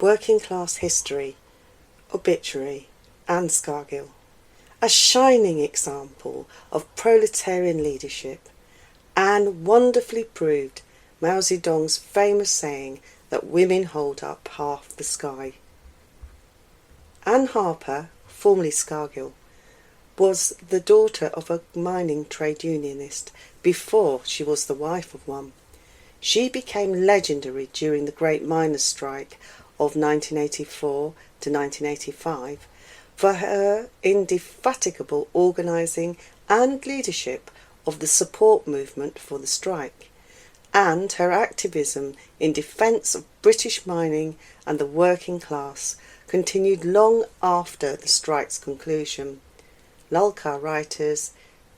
Working Class History, Obituary and Scargill. A shining example of proletarian leadership, and wonderfully proved Mao Zedong's famous saying that women hold up half the sky. Anne Harper, formerly Scargill, was the daughter of a mining trade unionist before she was the wife of one. She became legendary during the Great Miners' Strike of 1984 to 1985 for her indefatigable organising and leadership of the support movement for the strike, and her activism in defence of British mining and the working class continued long after the strike's conclusion. Lulcar Writers,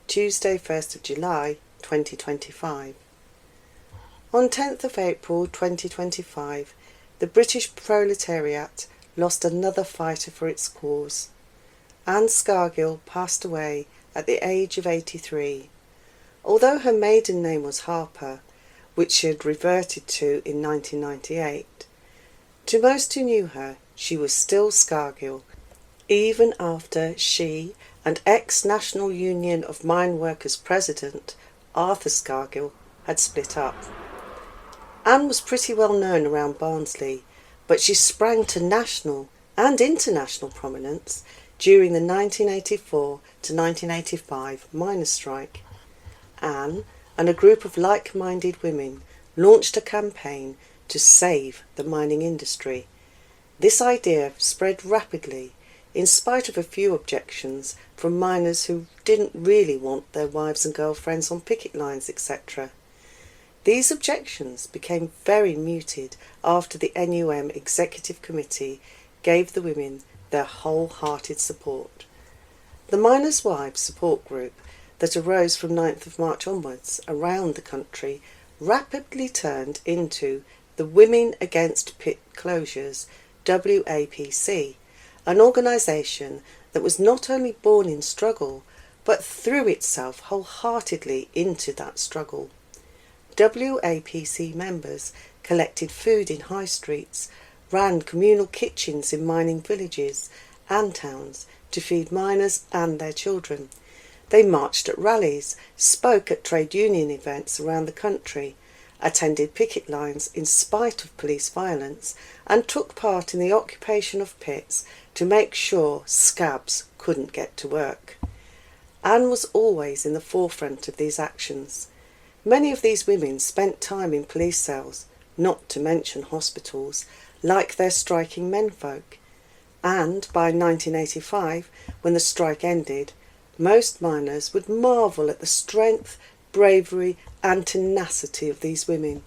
Tuesday 1st of July 2025. On 10th of April 2025, the British proletariat lost another fighter for its cause. Anne Scargill passed away at the age of 83. Although her maiden name was Harper, which she had reverted to in 1998, to most who knew her, she was still Scargill, even after she and ex-National Union of Mine Workers President Arthur Scargill had split up. Anne was pretty well known around Barnsley, but she sprang to national and international prominence during the 1984 to 1985 miners' strike. Anne and a group of like-minded women launched a campaign to save the mining industry. This idea spread rapidly, in spite of a few objections from miners who didn't really want their wives and girlfriends on picket lines, etc. These objections became very muted after the NUM Executive Committee gave the women their wholehearted support. The Miners' Wives Support Group that arose from 9th of March onwards around the country rapidly turned into the Women Against Pit Closures, WAPC, an organisation that was not only born in struggle, but threw itself wholeheartedly into that struggle. WAPC members collected food in high streets, ran communal kitchens in mining villages and towns to feed miners and their children. They marched at rallies, spoke at trade union events around the country, attended picket lines in spite of police violence, and took part in the occupation of pits to make sure scabs couldn't get to work. Anne was always in the forefront of these actions. Many of these women spent time in police cells, not to mention hospitals, like their striking menfolk. And by 1985, when the strike ended, most miners would marvel at the strength, bravery and tenacity of these women.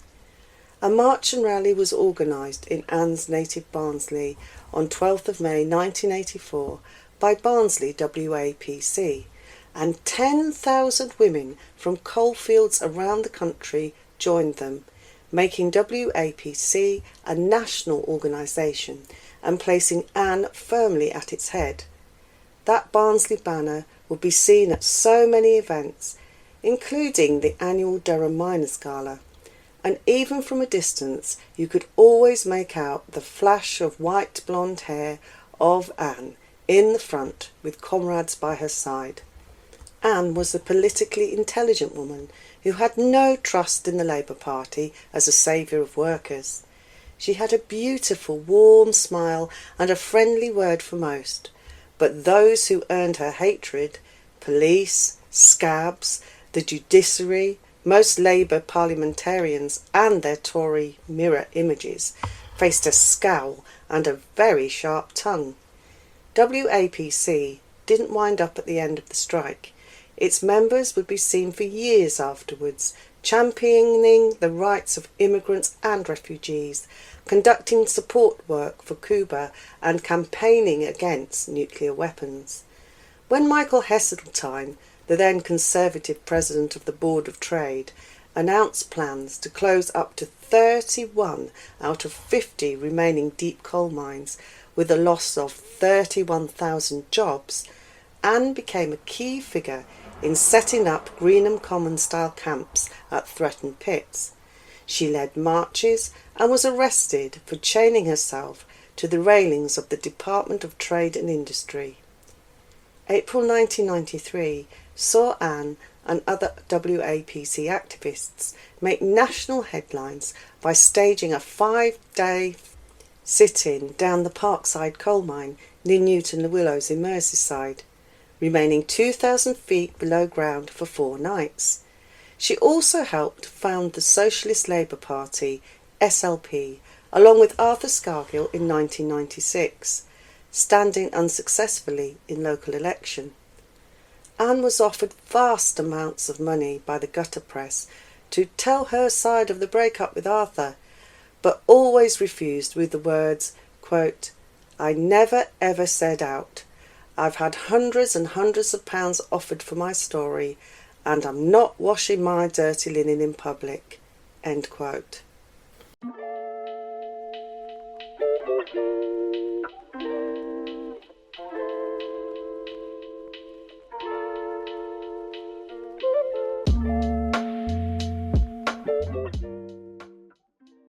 A march and rally was organised in Anne's native Barnsley on 12th of May 1984 by Barnsley WAPC, and 10,000 women from coalfields around the country joined them, making WAPC a national organisation and placing Anne firmly at its head. That Barnsley banner would be seen at so many events, including the annual Durham Miners' Gala, and even from a distance you could always make out the flash of white blonde hair of Anne in the front with comrades by her side. Anne was a politically intelligent woman who had no trust in the Labour Party as a saviour of workers. She had a beautiful, warm smile and a friendly word for most, but those who earned her hatred, police, scabs, the judiciary, most Labour parliamentarians and their Tory mirror images, faced a scowl and a very sharp tongue. WAPC didn't wind up at the end of the strike. Its members would be seen for years afterwards, championing the rights of immigrants and refugees, conducting support work for Cuba and campaigning against nuclear weapons. When Michael Heseltine, the then Conservative President of the Board of Trade, announced plans to close up to 31 out of 50 remaining deep coal mines, with a loss of 31,000 jobs, Anne became a key figure in setting up Greenham Common-style camps at Threatened Pits. She led marches and was arrested for chaining herself to the railings of the Department of Trade and Industry. April 1993 saw Anne and other WAPC activists make national headlines by staging a 5-day sit-in down the Parkside coal mine near Newton-le-Willows in Merseyside, remaining 2,000 feet below ground for 4 nights. She also helped found the Socialist Labour Party, SLP, along with Arthur Scargill in 1996, standing unsuccessfully in local election. Anne was offered vast amounts of money by the gutter press to tell her side of the breakup with Arthur, but always refused with the words, quote, "I never ever said out. I've had hundreds and hundreds of pounds offered for my story, and I'm not washing my dirty linen in public." End quote.